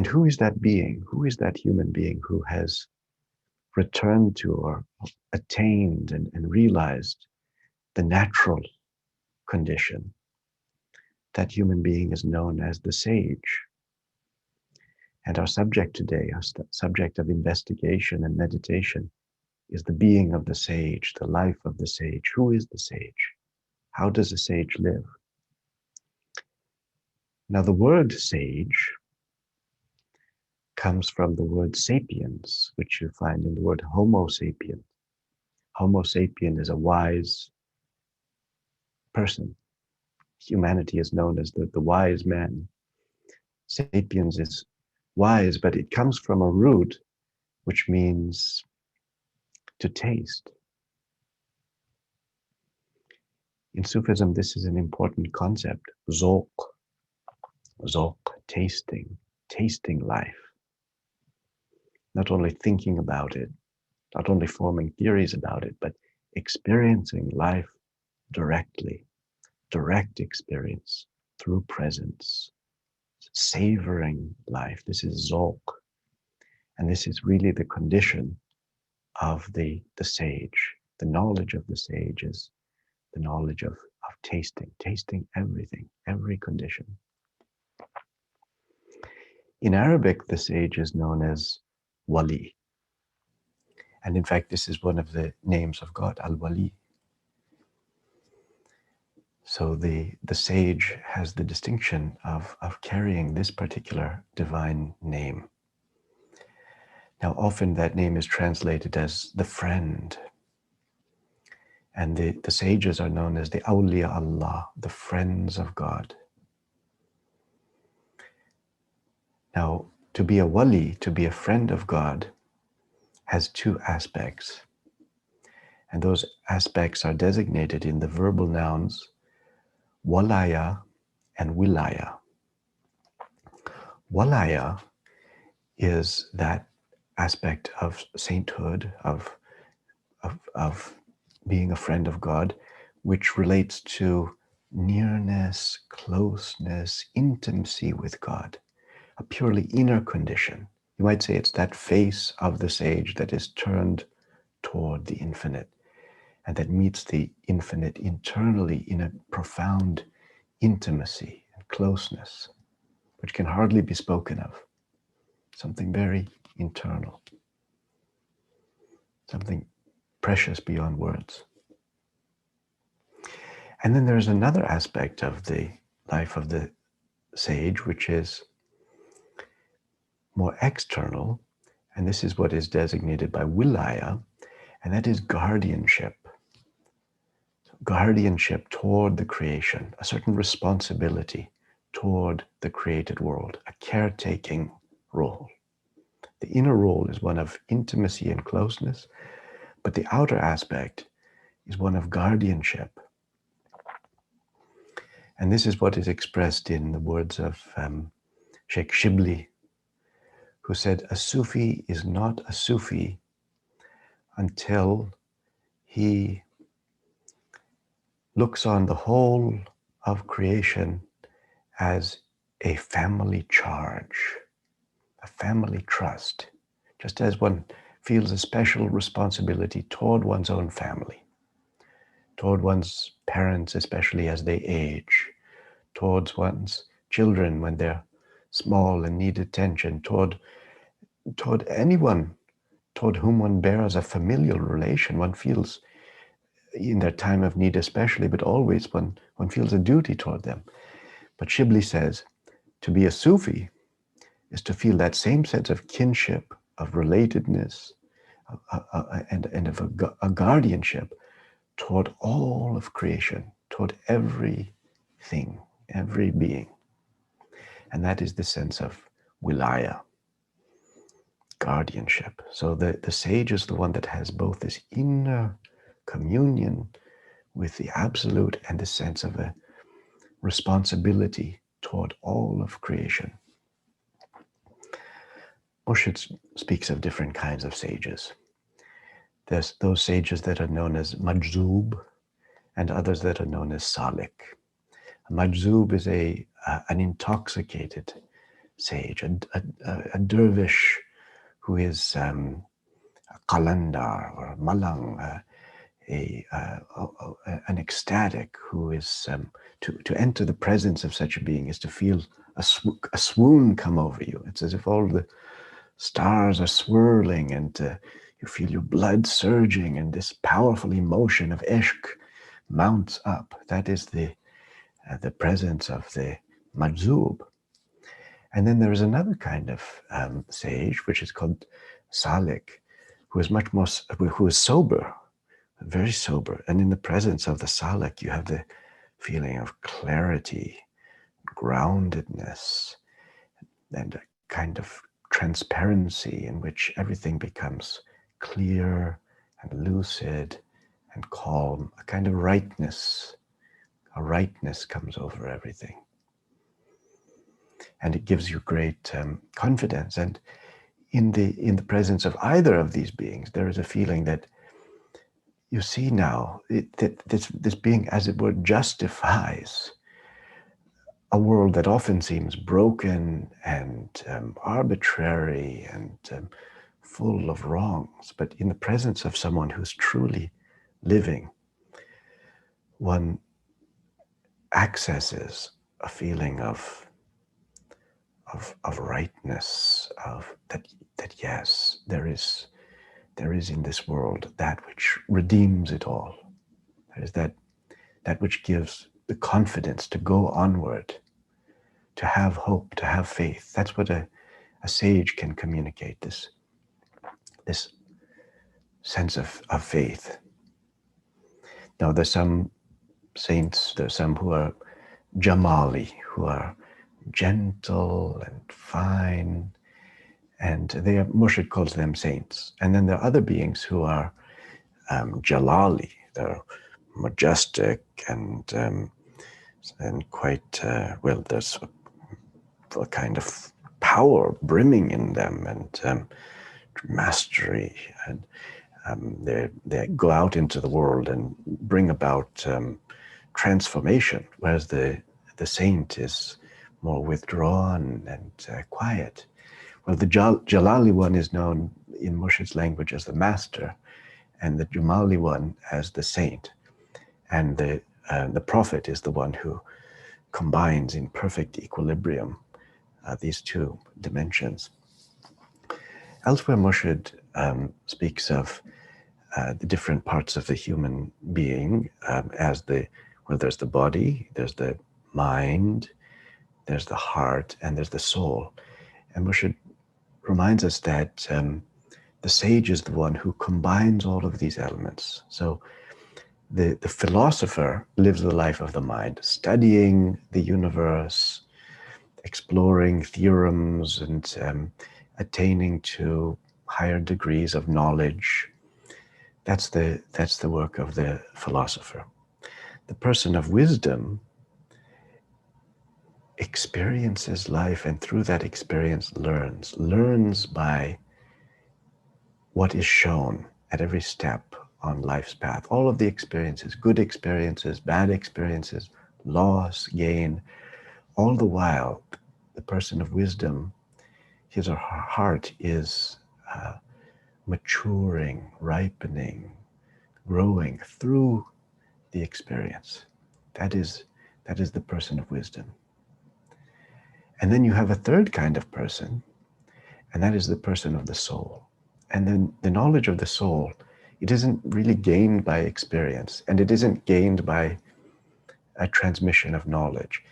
who is that being? Who is that human being who has returned to or attained and realized the natural condition? That human being is known as the sage. And our subject today, our subject of investigation and meditation, is the being of the sage, the life of the sage. Who is the sage? How does a sage live? Now, the word sage comes from the word sapiens, which you find in the word Homo sapien. Homo sapien is a wise person. Humanity is known as the wise man. Sapiens is wise, but it comes from a root which means to taste. In Sufism, this is an important concept. Zauq, tasting life. Not only thinking about it, not only forming theories about it, but experiencing life directly, direct experience through presence, savoring life. This is zauq. And this is really the condition of the sage. The knowledge of the sage is the knowledge of tasting everything, every condition. In Arabic, the sage is known as wali. And in fact, this is one of the names of God, al-wali. So the sage has the distinction of carrying this particular divine name. Now, often that name is translated as the friend. And the sages are known as the awliya Allah, the friends of God. Now, to be a wali, to be a friend of God, has two aspects. And those aspects are designated in the verbal nouns walaya and wilaya. Walaya is that aspect of sainthood, of being a friend of God, which relates to nearness, closeness, intimacy with God, a purely inner condition. You might say it's that face of the sage that is turned toward the infinite and that meets the infinite internally in a profound intimacy and closeness, which can hardly be spoken of. Something very internal, something precious beyond words. And then there's another aspect of the life of the sage, which is more external, and this is what is designated by wilaya, and that is guardianship. Guardianship toward the creation, a certain responsibility toward the created world, a caretaking role. The inner role is one of intimacy and closeness, but the outer aspect is one of guardianship. And this is what is expressed in the words of Sheikh Shibli, who said, a Sufi is not a Sufi until he looks on the whole of creation as a family charge, a family trust, just as one feels a special responsibility toward one's own family, toward one's parents, especially as they age, towards one's children when they're small and need attention, toward anyone toward whom one bears a familial relation. One feels in their time of need especially, but always one feels a duty toward them. But Shibli says, to be a Sufi is to feel that same sense of kinship, of relatedness, and of a guardianship toward all of creation, toward everything, every being. And that is the sense of wilaya, guardianship. So the sage is the one that has both this inner communion with the absolute and the sense of a responsibility toward all of creation. Murshid speaks of different kinds of sages. There's those sages that are known as majzub and others that are known as salik. A majzub is an intoxicated sage, a dervish who is a qalandar or a malang, an ecstatic who is, to enter the presence of such a being is to feel a swoon come over you. It's as if all the stars are swirling and you feel your blood surging and this powerful emotion of ishq mounts up. That is the presence of the majzub. And then there is another kind of sage, which is called salik, who is much more, who is sober, very sober. And in the presence of the salik, you have the feeling of clarity, groundedness, and a kind of transparency in which everything becomes clear and lucid and calm. A kind of rightness, a rightness comes over everything. And it gives you great confidence. And in the presence of either of these beings, there is a feeling that you see now that this being, as it were, justifies a world that often seems broken and arbitrary and full of wrongs. But in the presence of someone who's truly living, one accesses a feeling of rightness, of that yes, there is in this world that which redeems it all. There is that which gives the confidence to go onward, to have hope, to have faith. That's what a sage can communicate, this sense of faith. Now, there's some saints, there's some who are jamali, who are gentle and fine, and Murshid calls them saints. And then there are other beings who are jalali, they're majestic and quite, well, there's a kind of power brimming in them and mastery, and they go out into the world and bring about transformation, whereas the saint is more withdrawn and quiet. Well, the Jalali one is known in Murshid's language as the master, and the Jamali one as the saint. And the prophet is the one who combines in perfect equilibrium these two dimensions. Elsewhere, Murshid speaks of the different parts of the human being as there's the body, there's the mind, there's the heart, and there's the soul. And Murshid reminds us that the sage is the one who combines all of these elements. So the philosopher lives the life of the mind, studying the universe, exploring theorems and attaining to higher degrees of knowledge. That's the work of the philosopher. The person of wisdom experiences life, and through that experience learns by what is shown at every step on life's path. All of the experiences, good experiences, bad experiences, loss, gain, all the while, the person of wisdom, his or her heart is maturing, ripening, growing through the experience. That is the person of wisdom. And then you have a third kind of person, and that is the person of the soul. And then the knowledge of the soul, it isn't really gained by experience, and it isn't gained by a transmission of knowledge.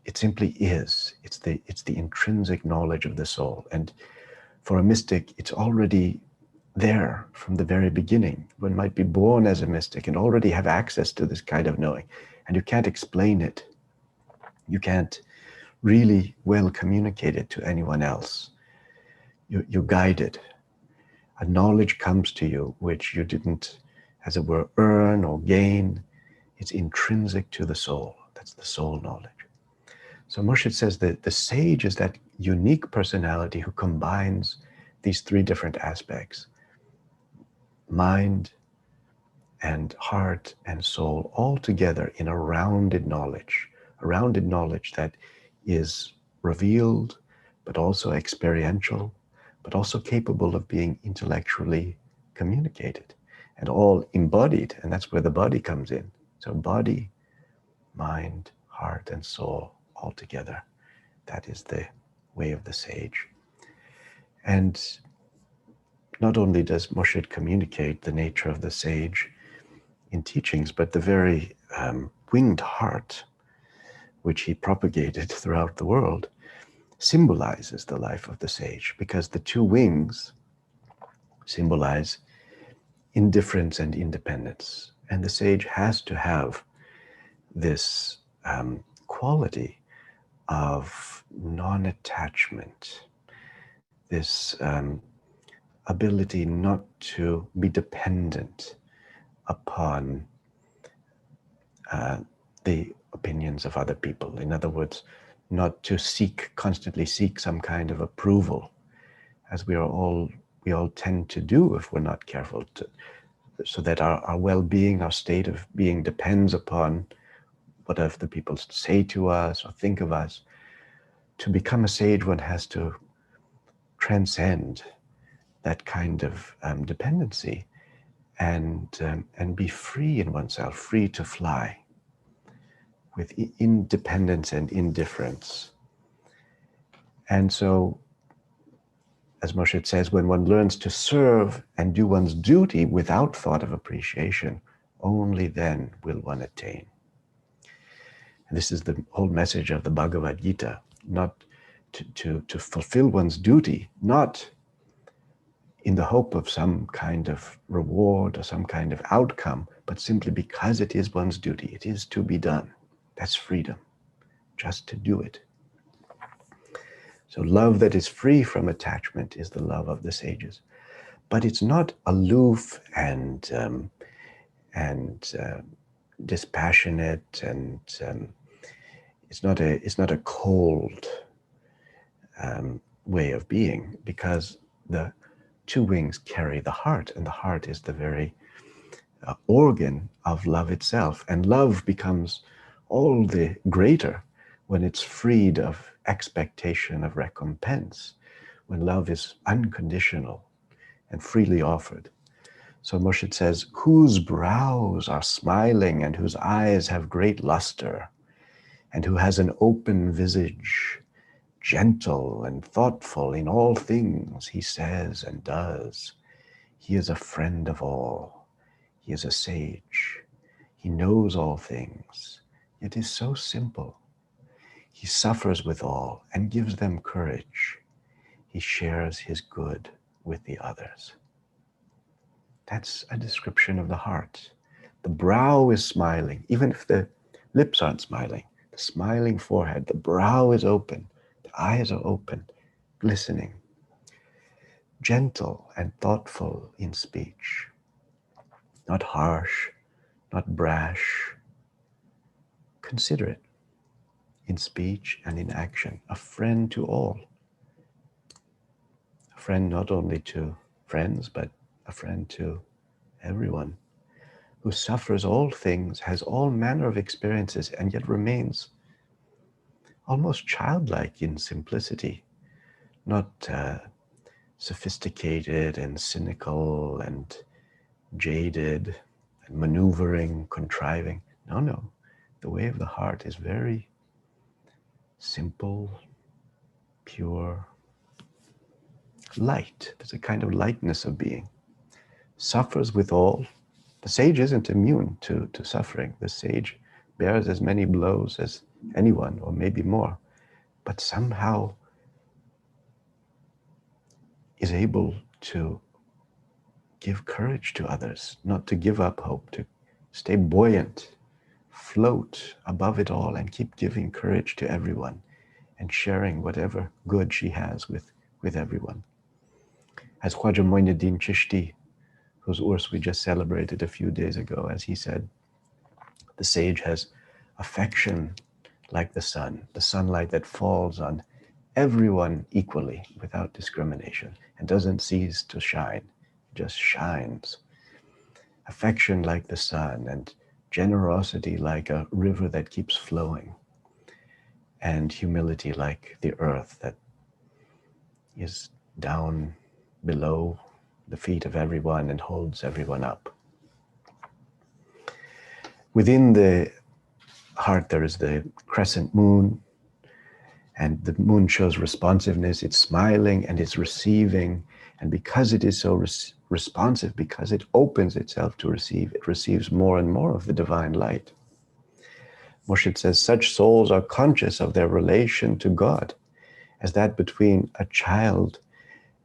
It simply is. It's the intrinsic knowledge of the soul. And for a mystic, it's already there from the very beginning. One might be born as a mystic and already have access to this kind of knowing, and you can't explain it. You can't really well communicate it to anyone else. You're guided. A knowledge comes to you which you didn't, as it were, earn or gain. It's intrinsic to the soul. That's the soul knowledge. So Murshid says that the sage is that unique personality who combines these three different aspects: mind and heart and soul, all together in a rounded knowledge that is revealed but also experiential, but also capable of being intellectually communicated, and all embodied, and that's where the body comes in. So body, mind, heart, and soul all together. That is the way of the sage. And not only does Murshid communicate the nature of the sage in teachings, but the very winged heart, which he propagated throughout the world, symbolizes the life of the sage, because the two wings symbolize indifference and independence. And the sage has to have this quality of non-attachment, this ability not to be dependent upon the opinions of other people. In other words, not to constantly seek some kind of approval, as we all tend to do if we're not careful, so that our well-being, our state of being depends upon what other people say to us or think of us. To become a sage, one has to transcend that kind of dependency and be free in oneself, free to fly with independence and indifference. And so, as Moshe says, when one learns to serve and do one's duty without thought of appreciation, only then will one attain. And this is the whole message of the Bhagavad Gita, not to fulfill one's duty, not in the hope of some kind of reward or some kind of outcome, but simply because it is one's duty. It is to be done. That's freedom, just to do it. So love that is free from attachment is the love of the sages. But it's not aloof and dispassionate, and it's not a cold way of being, because the two wings carry the heart, and the heart is the very organ of love itself. And love becomes all the greater when it's freed of expectation of recompense, when love is unconditional and freely offered. So Murshid says, whose brows are smiling and whose eyes have great luster, and who has an open visage, gentle and thoughtful in all things he says and does. He is a friend of all. He is a sage. He knows all things, yet is so simple. He suffers with all and gives them courage. He shares his good with the others. That's a description of the heart. The brow is smiling, even if the lips aren't smiling. The smiling forehead, the brow is open, the eyes are open, glistening. Gentle and thoughtful in speech. Not harsh, not brash. Considerate in speech and in action. A friend to all. A friend not only to friends, but a friend to everyone. Who suffers all things, has all manner of experiences, and yet remains almost childlike in simplicity, not sophisticated and cynical and jaded and maneuvering, contriving. No. The way of the heart is very simple, pure, light. There's a kind of lightness of being. Suffers with all. The sage isn't immune to suffering. The sage bears as many blows as anyone, or maybe more, but somehow is able to give courage to others, not to give up hope, to stay buoyant, float above it all, and keep giving courage to everyone and sharing whatever good she has with everyone. As Khwaja Moinuddin Chishti, whose Urs we just celebrated a few days ago, as he said, the sage has affection like the sun, the sunlight that falls on everyone equally without discrimination and doesn't cease to shine, just shines. Affection like the sun, and generosity like a river that keeps flowing, and humility like the earth that is down below the feet of everyone and holds everyone up. Within the heart, there is the crescent moon, and the moon shows responsiveness. It's smiling and it's receiving. And because it is so responsive, because it opens itself to receive, it receives more and more of the divine light. Murshid says, such souls are conscious of their relation to God as that between a child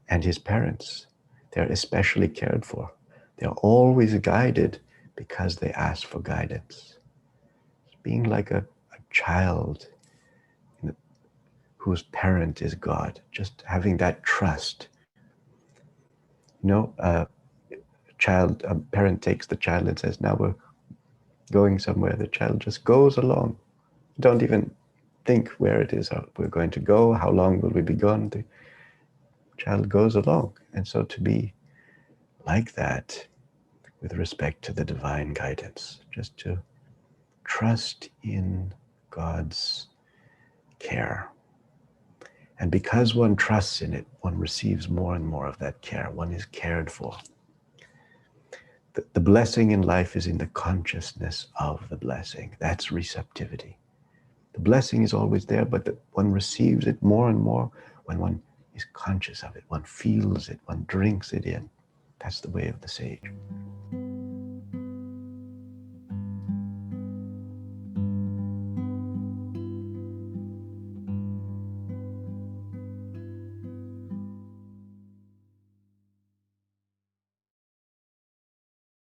and his parents. They're especially cared for. They're always guided because they ask for guidance. Being like a child whose parent is God, just having that trust. A parent takes the child and says, now we're going somewhere. The child just goes along. Don't even think where it is we're going to go, how long will we be gone. The child goes along. And so to be like that with respect to the divine guidance, just to trust in God's care. And because one trusts in it, one receives more and more of that care. One is cared for. The blessing in life is in the consciousness of the blessing. That's receptivity. The blessing is always there, but one receives it more and more when one is conscious of it. One feels it, one drinks it in. That's the way of the sage.